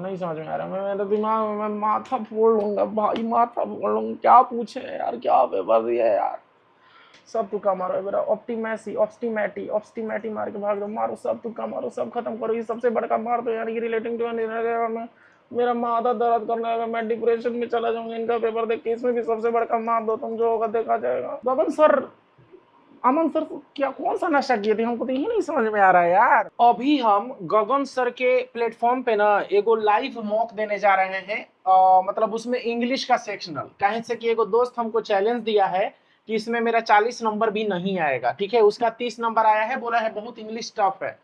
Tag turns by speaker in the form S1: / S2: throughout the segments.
S1: नहीं समझ में आ रहा, मैं मेरे दिमाग में मैं माथा फोड़ लूंगा भाई, माथा फोड़ लूंगा। क्या पूछे यार, क्या पेपर दिया यार। सब तुक्का मारो मेरा, ऑप्टिमेसी ऑप्टिमेटी ऑप्टिमेटी मार के भाग दो, मारो सब तुक्का मारो, सब खत्म करो। ये सबसे बड़का मार दो यार, ये रिलेटिंग टू में मेरा माथा दर्द करने लगा, मैं डिप्रेशन में चला जाऊंगा इनका पेपर देख के। इसमें भी सबसे बड़का मार दो तुम, जो होगा देखा जाएगा। गगन सर, अमन सर क्या कौन सा नशा किए थे, हमको तो यही नहीं समझ में आ रहा है यार। अभी हम गगन सर के प्लेटफॉर्म पे ना एगो लाइव मॉक देने जा रहे हैं। मतलब उसमें इंग्लिश का सेक्शनल, कहीं से कि एगो दोस्त हमको चैलेंज दिया है कि इसमें मेरा 40 नंबर भी नहीं आएगा, ठीक है। उसका 30 नंबर आया है, बोला है बहुत इंग्लिश टफ है,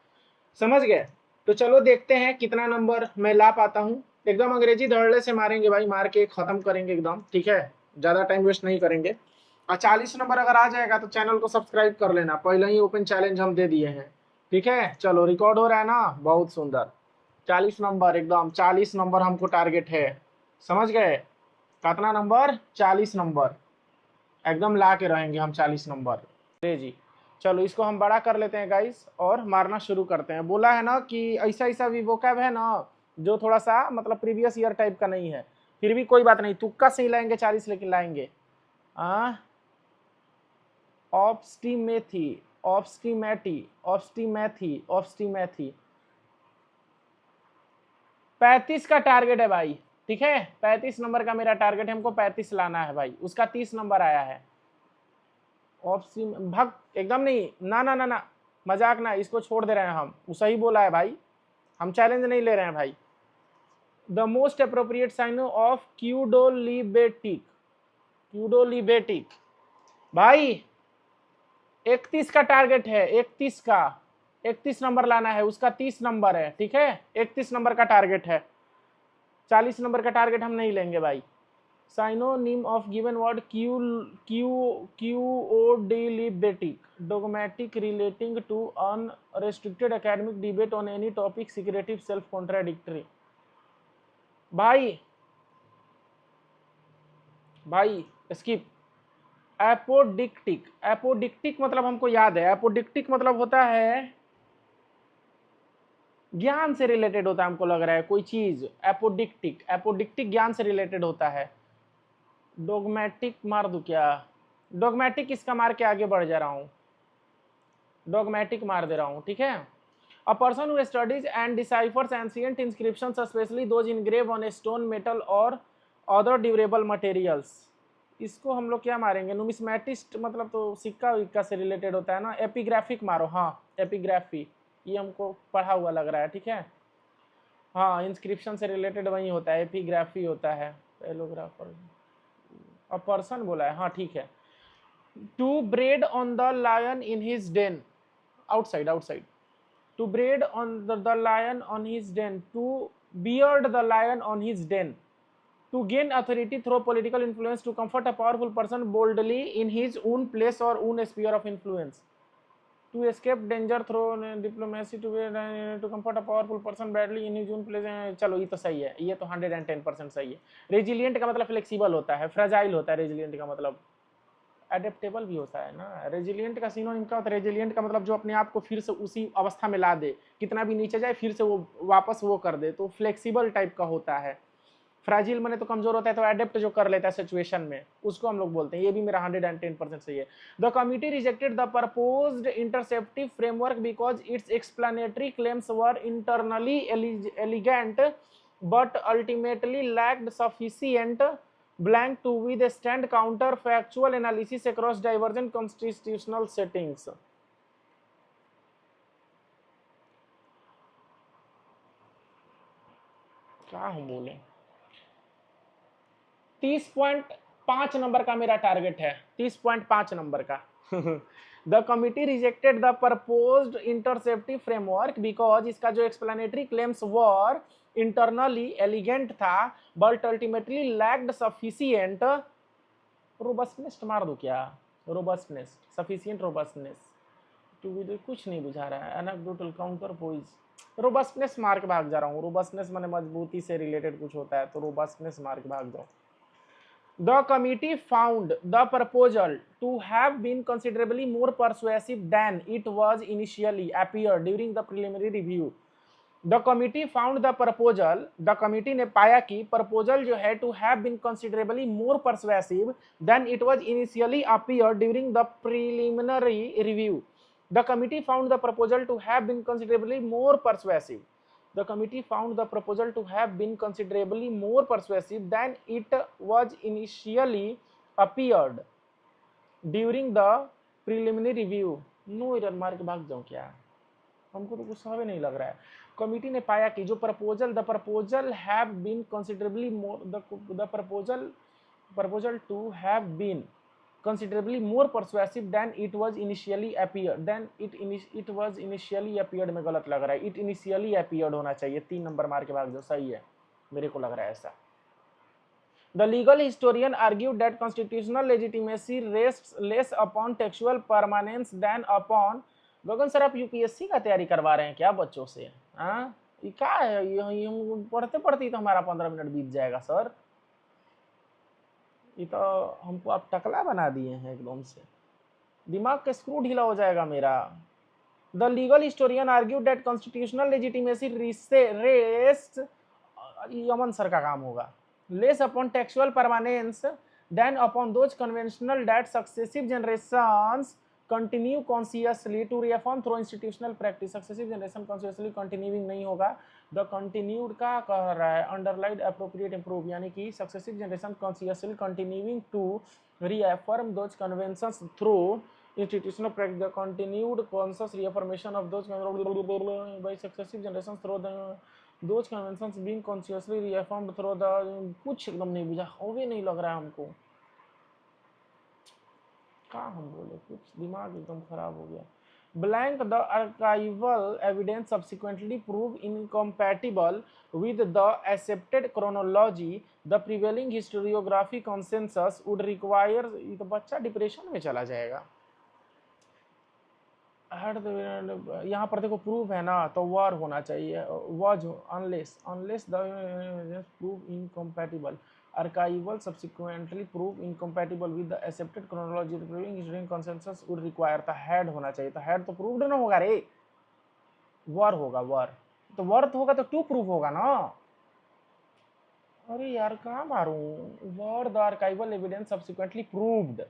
S1: समझ गए। तो चलो देखते हैं कितना नंबर मैं ला पाता हूँ। एकदम अंग्रेजी धड़ल्ले से मारेंगे भाई, मार के खत्म करेंगे एकदम, ठीक है। ज्यादा टाइम वेस्ट नहीं करेंगे। और 40 नंबर अगर आ जाएगा तो चैनल को सब्सक्राइब कर लेना, पहले ही ओपन चैलेंज हम दे दिए हैं, ठीक है। चलो रिकॉर्ड हो रहा है ना, बहुत सुंदर। 40 नंबर, एकदम 40 नंबर हमको टारगेट है, समझ गए। कितना नंबर? 40 नंबर, एकदम ला के रहेंगे हम 40 नंबर। जी चलो इसको हम बड़ा कर लेते हैं गाइस, और मारना शुरू करते हैं। बोला है ना कि ऐसा ऐसा भी वोकैब है ना जो थोड़ा सा मतलब प्रीवियस ईयर टाइप का नहीं है, फिर भी कोई बात नहीं, तुक्का से ही लाएंगे 40, लेकिन लाएंगे। ऑब्स्टिमेथी ऑब्स्टिमेटी ऑब्स्टिमेथी ऑब्स्टिमेथी 35 का टारगेट है भाई, ठीक है। 35 नंबर का मेरा टारगेट है, हमको 35 लाना है भाई। उसका 30 नंबर आया है। भग एकदम नहीं, ना ना ना ना, मजाक ना, इसको छोड़ दे रहे हैं हम। वो सही बोला है भाई, हम चैलेंज नहीं ले रहे हैं भाई। The most appropriate sign off quodlibetic, quodlibetic भाई 31 का टारगेट है, 31 का, 31 नंबर लाना है। उसका 30 नंबर है, ठीक है। 31 नंबर का टारगेट है, 40 नंबर का टारगेट हम नहीं लेंगे भाई। Synonym of given word quodlibetic, dogmatic, relating to unrestricted academic debate on any topic, secretive, self contradictory. भाई भाई स्किप। एपोडिक्टिक, एपोडिक्टिक मतलब हमको याद है, एपोडिक्टिक मतलब होता है ज्ञान से रिलेटेड होता है, हमको लग रहा है कोई चीज। एपोडिक्टिक, एपोडिक्टिक ज्ञान से रिलेटेड होता है। डोगमेटिक मार दूं क्या? डोगमेटिक इसका मार के आगे बढ़ जा रहा हूं, डोगमेटिक मार दे रहा हूं, ठीक है। A person who studies and deciphers ancient inscriptions especially those engrave on a stone, metal और अदर ड्यूरेबल मटेरियल्स। इसको हम लोग क्या मारेंगे? नुमिस्मेटिस्ट मतलब तो सिक्का विक्का से रिलेटेड होता है ना। एपिग्राफिक मारो, हाँ एपिग्राफी, ये हमको पढ़ा हुआ लग रहा है, ठीक है। हाँ इंस्क्रिप्शन से रिलेटेड वही होता है, एपिग्राफी होता है। पेलोग्राफर, अ पर्सन बोला है, हाँ ठीक है। To bread on the lion in his den, outside outside. To bread on the lion on his den, to beard the lion on his den, to gain authority through political influence, to comfort a powerful person boldly in his own place or own sphere of influence, to escape danger through diplomacy, to comfort a powerful person badly in his own place। चलो ये तो सही है, ये तो 110% सही है। Resilient का मतलब फ्लेक्सिबल होता है, फ्रेजाइल होता है। रेजिलियंट का मतलब एडेप्टेबल भी होता है ना। रेजिलियंट का सिनोनिम क्या होता है? रेजिलियंट का मतलब जो अपने आप को फिर से उसी अवस्था में ला दे, कितना भी नीचे जाए फिर से वो वापस वो कर दे, तो फ्लेक्सिबल टाइप का होता है। फ्राजिल मने तो कमजोर होता है, तो एडेप्ट जो कर लेता है सिचुएशन में, उसको हम लोग बोलते हैं। ये भी मेरा 110% सही है। The committee rejected the proposed interceptive framework because it's explanatory claims were internally elegant but ultimately lacked sufficient blank to withstand counter factual analysis across divergent constitutional settings। क्या हम बोले? 30.5 नंबर का मेरा टारगेट है, 30.5 नंबर का। The committee rejected the proposed interceptive framework because इसका जो explanatory claims were internally elegant था but ultimately lacked sufficient robustness. मार दो क्या? रोबस्टनेस, सफिशिएंट रोबस्टनेस, टू विद कुछ नहीं बुझा रहा है। एनेक्डोटल काउंटर पोइज, रोबस्टनेस मार के भाग जा रहा हूँ। रोबस्टनेस माने मजबूती से रिलेटेड कुछ होता है, तो रोबस्टनेस मार के भाग जाओ। The committee found the proposal to have been considerably more persuasive than it was initially appeared during the preliminary review। The committee found the committee ने पाया कि प्रपोजल जो है to have been considerably more persuasive than it was initially appear during the preliminary review. The committee found the proposal to have been considerably more persuasive. The committee found the proposal to have been considerably more persuasive than it was initially appeared during the preliminary review। No error मार के भाग जाऊं क्या? हमको तो कुछ समझ नहीं लग रहा है। कमिटी ने पाया कि जो the proposal have been considerably more the proposal to have been considerably more persuasive than it was initially appeared में गलत लग रहा है, it initially appeared होना चाहिए। 3 नंबर मार के भाग जाओ, सही है, मेरे को लग रहा है ऐसा। The legal historian argued that constitutional legitimacy rests less upon textual permanence than upon। Gagan sir, आप यूपीएससी का तैयारी करवा रहे हैं क्या बच्चों से? हाँ, ये क्या है? ये पढ़ते पढ़ते ही तो हमारा 15 मिनट बीत जाएगा सर। ये तो हमको आप टकला बना दिए हैं एकदम से, दिमाग का स्क्रू ढीला हो जाएगा मेरा। The legal historian argue that constitutional legitimacy rest, Yaman sir का काम होगा, less upon textual permanence than upon those conventional that successive generations continue consciously to reaffirm through institutional practice. Successive generation consciously continuing नहीं होगा। The continued का कह रहा है अंडरलाइड appropriate improve, यानी कि successive generation consciously continuing to reaffirm those conventions through institutional practice। The continued conscious reaffirmation of those by successive generations through those conventions being consciously reaffirmed through the। कुछ एकदम नहीं बुझा, हो भी नहीं लग रहा है हमको, क्या हम बोले, कुछ दिमाग एकदम खराब हो गया। Blank, the archival evidence subsequently proved incompatible with the accepted chronology। The prevailing historiography consensus would require। ये तो बच्चा डिप्रेशन में चला जाएगा। यहाँ पर देखो प्रूव है ना, तो वर होना चाहिए, was unless the prove incompatible। archival subsequently prove incompatible with the accepted chronology। The proving historical consensus would require। तो had होना चाहिए, तो had तो proved ना होगा रे, वर होगा, वर तो वर्थ होगा तो टू प्रूव होगा ना। अरे यार कहाँ मारूं, were the archival evidence subsequently proved,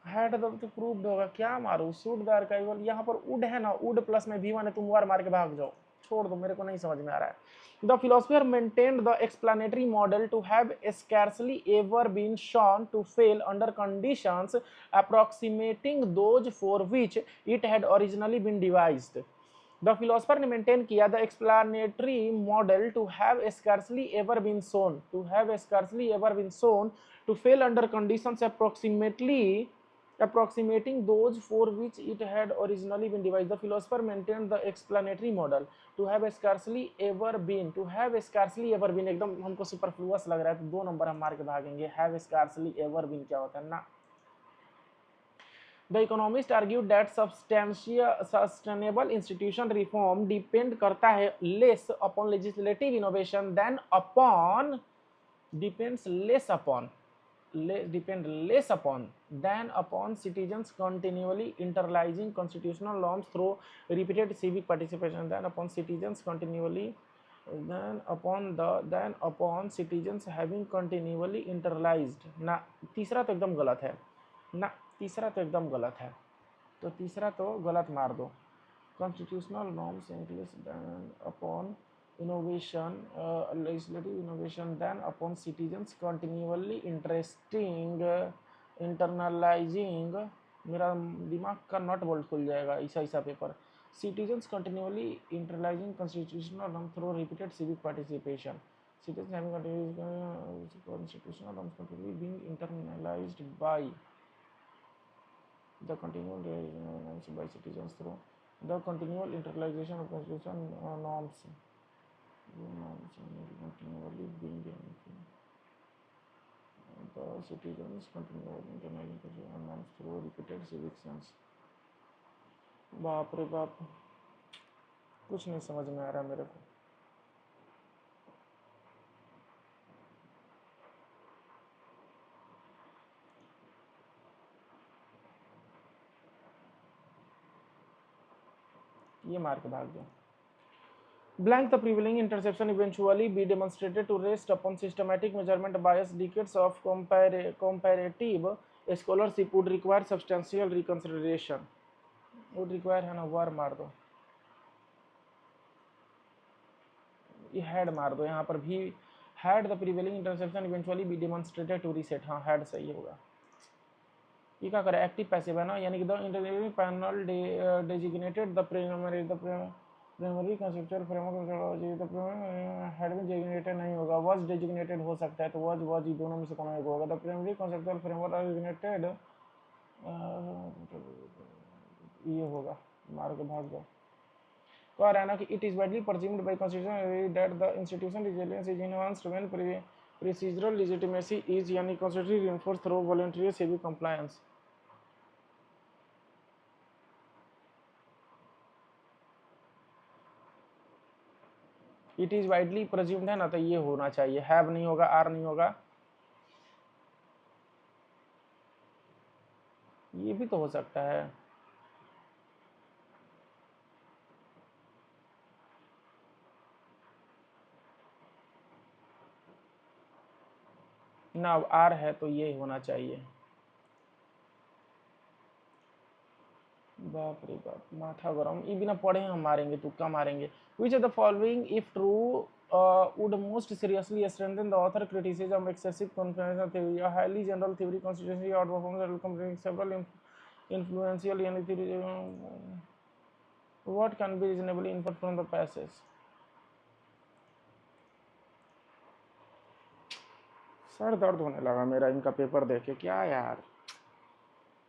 S1: had तो प्रूव्ड होगा, क्या मारूं, शुड द आर्काइवल, यहाँ पर वुड है ना, वुड प्लस में भी1 है, तुम वर मार के भाग जाओ, छोड़ दो, मेरे को नहीं समझ में आ रहा है। The philosopher maintained the explanatory model to have scarcely ever been shown to fail under conditions approximating those for which it had originally been devised। The philosopher ने maintain किया the explanatory model to have scarcely ever been shown to fail under conditions approximating those for which it had originally been devised। The philosopher maintained the explanatory model to have scarcely ever been एकदम हमको superfluous लग रहा है, तो 2 number हम मार के भागेंगे। have scarcely ever been क्या होता है ना। The economist argued that sustainable institution reform depend करता है less upon legislative innovation than upon citizens continually internalizing constitutional norms through repeated civic participation than upon citizens having continually internalized। ना, तीसरा तो एकदम गलत है ना, तीसरा तो एकदम गलत है, तो तीसरा तो गलत मार दो। Constitutional norms include then upon innovation legislative innovation than upon citizens continually internalizing। मेरा दिमाग का नट बोल्ट खुल जाएगा ऐसा paper. citizens continually internalizing constitutional norms through repeated civic participation। citizens having constitutional norms continually being internalized by the continual by citizens through the continual internalization of constitutional norms continually being the citizens continually internalizing constitutional norms through repeated civic sense। बाप रे बाप, कुछ नहीं समझ में आ रहा मेरे को। ये मार के भाग गया। Blank the prevailing interception eventually be demonstrated to rest upon systematic measurement bias. Decades of comparative scholarship would require substantial reconsideration. Would require है ना war मार दो, ये head मार दो, यहाँ पर भी had the prevailing interception eventually be demonstrated to reset. हाँ had सही होगा. ये क्या करे, एक्टिव पैसिव है ना, यानी कि the interviewing panel designated the primary conceptual framework head में डेजिग्नेटेड नहीं होगा, वाज डेजिग्नेटेड हो सकता है, तो वाज ये दोनों में से कोई एक होगा. The primary conceptual framework designated ये होगा, मार के भाग जाओ. कह रहा है ना कि it is widely perceived by constitution that the institution resilience is enhanced when procedural legitimacy is यानी constitutionally reinforced through voluntary civic compliance. It is widely presumed है ना, तो ये होना चाहिए, हैव नहीं होगा, आर नहीं होगा, ये भी तो हो सकता है. ना आर है तो ये होना चाहिए. बाप रे बाप, माथा गरम, ये बिना पढ़े हम मारेंगे, तुक्का मारेंगे. Which of the following, if true, would most seriously strengthen the author criticism of excessive confidence theory? A highly general theory constitutionally outperforms comparing several influential theory. What can be reasonably inferred from the passage? Sir दर्द होने लगा मेरा इनका paper देख के, क्या यार.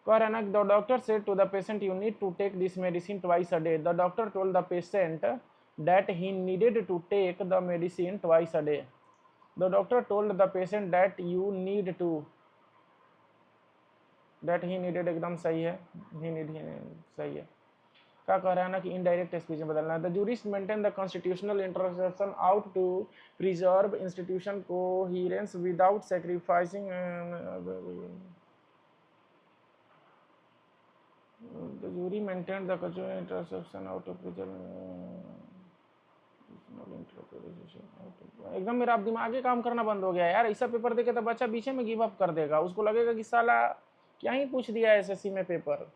S1: Karanak, the doctor said to the patient, you need to take this medicine twice a day. The doctor told the patient that he needed to take the medicine twice a day. The doctor told the patient that you need to, that he needed एकदम सही है, he need सही है. क्या कह रहा है ना कि इनडायरेक्ट स्पीच में बदलना है. The jurist maintain the constitutional interception out to preserve institution coherence without sacrificing. The jury maintained the cultural interception out of एकदम मेरा अब दिमाग ही काम करना बंद हो गया यार. ऐसा पेपर देके तो बच्चा बीच में गिव अप कर देगा, उसको लगेगा कि साला क्या ही पूछ दिया एसएससी में paper.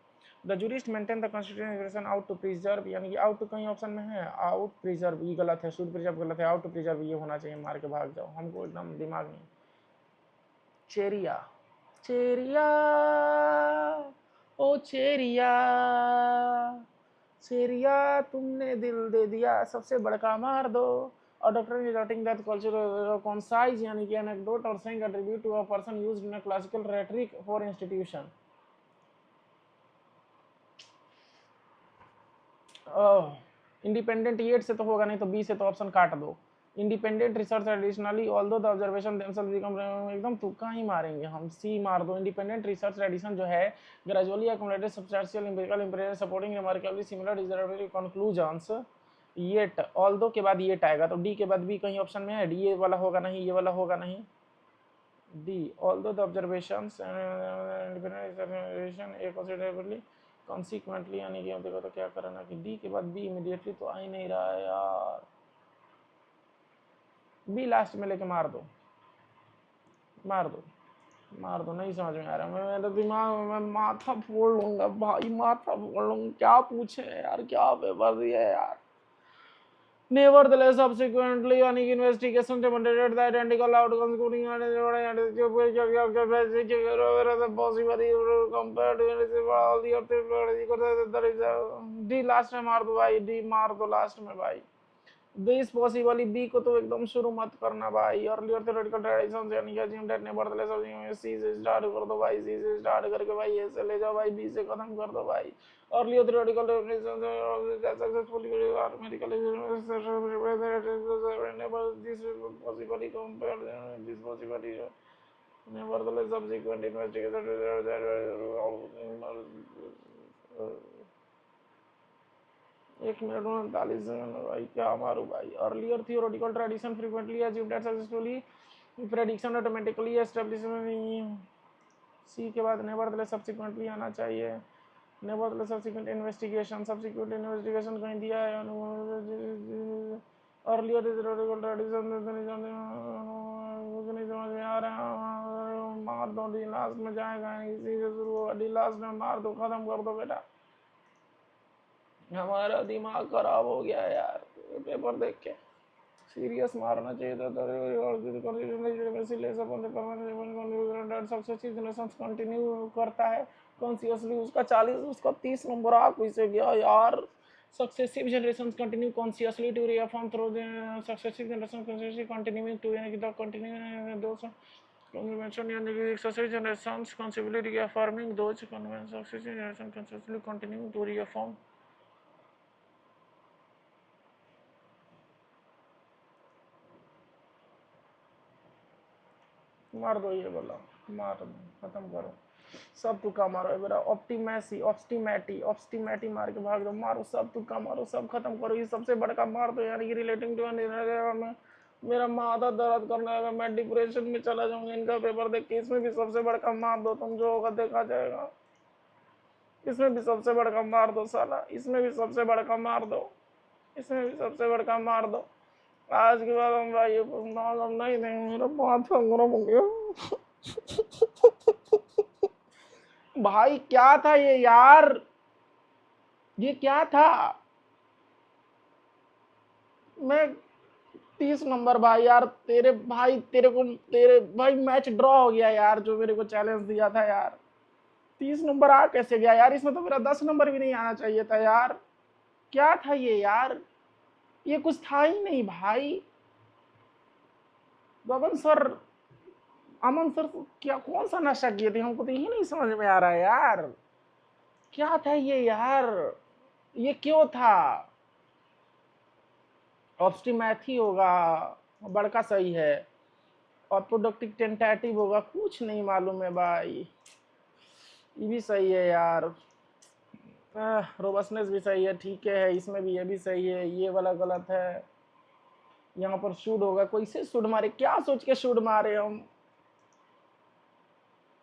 S1: The jurist maintain the constitution out to preserve, यानी कि आउट टू कहीं ऑप्शन में है, आउट प्रिजर्व ये गलत है, शुड प्रिजर्व गलत है, आउट टू प्रिजर्व ये होना चाहिए. मार के भाग जाओ, हमको एकदम दिमाग नहीं. चेरिया चेरिया ओ चेरिया चेरिया तुमने दिल दे दिया, सबसे बड़का मार दो. और doctor resorting that cultural concise यानी कि एनेक्डोट और saying attribute to a person used in a classical rhetoric for institution. Independent yet से तो होगा नहीं, तो बी से तो ऑप्शन काट दो. Independent research additionally although the observation themselves become, एकदम तुक्का ही मारेंगे हम, सी मार दो. इंडिपेंडेंट रिसर्च एडिशन जो है gradually accumulated substantial empirical imperial supporting remarkably similar derivative conclusions. Yet although के बाद येट आएगा, तो डी के बाद बी कहीं ऑप्शन में है, डी ये वाला होगा नहीं, ये वाला होगा नहीं. The although the observations independent research a considerably consequently, यानी कि देखो तो क्या करना कि डी के बाद बी इमीडिएटली तो आ ही नहीं रहा है यार. बी लास्ट में लेके मार दो, मार दो, मार दो. नहीं समझ में आ रहा, मैं मेरा दिमाग में माथा फोड़ लूंगा भाई, माथा फोड़ लूंगा. क्या पूछे यार, क्या पेपर दिया यार. Nevertheless, subsequently, an investigation demonstrated the identical outcomes could possibly compared to all the other. D last में मार दो भाई, डी मार दो लास्ट में भाई. दिस पॉसिबली बी को तो एकदम शुरू मत करना भाई. अर्लियर थ्योरेटिकल ट्रेडिशन यानी कि अज्यूम दैट नेवरदलेस सी से स्टार्ट कर दो भाई, सी से स्टार्ट करके भाई ए से ले जाओ भाई, बी से खत्म कर दो भाई. Earlier theoretical tradition successfully medical this possibly compared this possibly nevertheless subsequent investigation. एक मिनट 39 सेकंड भाई, क्या मारू भाई. Earlier theoretical tradition frequently assumed that successfully prediction automatically establish. C के बाद नेवरदलेस सब्सिक्वेंटली आना चाहिए. नेवरदलेस सब्सिक्वेंट इन्वेस्टिगेशन कहीं दिया है. अर्लियर हिस्टोरिकल ट्रेडिशन कुछ नहीं समझ में आ रहा, मार दो डी लास्ट में जाएगा, इसी से शुरू होगा, डी लास्ट में मार दो, खत्म कर दो बेटा। हमारा दिमाग खराब हो गया यार पेपर देख के, सीरियस मारना चाहिए था। कंटिन्यू करता है कॉन्सियसली, उसका 40 उसका 30 नंबर आ कैसे गया यार। Successive generation continue consciously to reaffirm through the successive generation consciously continuing to, यानी कि द कंटिन्यू दोस कन्वेंशन, यानी कि successive generation consciously reaffirming those convention, successive generation consciously continuing to reaffirm. मार दो ये बोला, मार दो, खत्म करो, सब तुक्का मारो बेटा। ऑप्टिमेसी ऑप्टिमेटी ऑप्टिमेटी मार के भाग दो, मारो सब तुक्का मारो, सब खत्म करो। ये सबसे बड़का मार दो, यानी कि रिलेटिंग टू में मेरा माथा दर्द करने लगा, मैं डिप्रेशन में चला जाऊंगा इनका पेपर देख के। इसमें भी सबसे बड़का मार दो, तुम जो होगा देखा जाएगा। इसमें भी सबसे बड़का मार दो साला, इसमें भी सबसे बड़का मार दो, इसमें भी सबसे बड़का मार दो। आज के बाद हम भाई हम नहीं देंगे, मेरा माथा गरम हो गया। भाई क्या था ये यार, ये क्या था। मैं 30 नंबर भाई यार, तेरे भाई तेरे भाई मैच ड्रॉ हो गया यार, जो मेरे को चैलेंज दिया था यार। 30 नंबर आ कैसे गया यार, इसमें तो मेरा 10 नंबर भी नहीं आना चाहिए था यार। क्या था ये यार, ये कुछ था ही नहीं भाई। गगन सर, अमन सर क्या कौन सा नशा किए थे, हमको तो यही नहीं समझ में आ रहा है यार। क्या था ये यार, ये क्यों था। ऑब्स्टिमैथी होगा, बड़का सही है। और प्रोडक्टिव टेंटेटिव होगा, कुछ नहीं मालूम है भाई। ये भी सही है यार, रोबस्टनेस भी सही है, ठीक है। इसमें भी ये भी सही है, ये वाला गलत है। यहाँ पर शूड होगा, कोई से शूड मारे, क्या सोच के शूड मारे हम।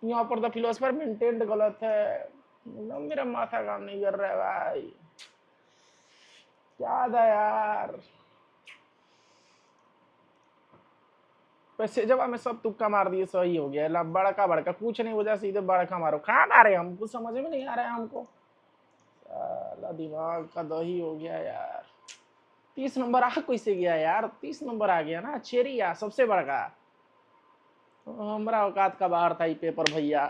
S1: यहाँ पर द फिलोसफर मेंटेन्ड गलत है, मेरा माथा काम नहीं कर रहा है भाई। क्या था यार, वैसे जब हमें सब तुक्का मार दिए, सही हो गया। बड़का बड़का कुछ नहीं वजह, सीधे बड़का मारो। कहाँ मारे हम, कुछ समझ में नहीं आ रहा है हमको। साला दिमाग का दही हो गया यार। 30 नंबर आ कैसे गया यार, 30 नंबर आ गया ना, चेरिया सबसे बड़का। हमारा औकात का बाहर था ये पेपर भैया,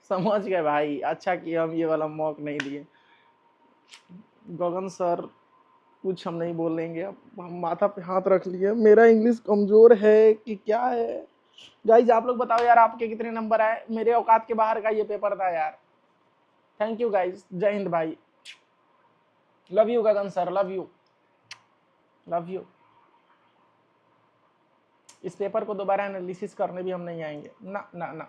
S1: समझ गए भाई। अच्छा कि हम ये वाला मौक नहीं दिए। गगन सर कुछ हम नहीं बोलेंगे, अब हम माथा पे हाथ रख लिए। मेरा इंग्लिश कमजोर है कि क्या है। गाइज आप लोग बताओ यार, आपके कितने नंबर आए। मेरे औकात के बाहर का ये पेपर था यार। थैंक यू गाइज, जय हिंद भाई, love you Gagan sir, love you love you. इस पेपर को दोबारा एनालिसिस करने भी हम नहीं आएंगे, ना ना ना।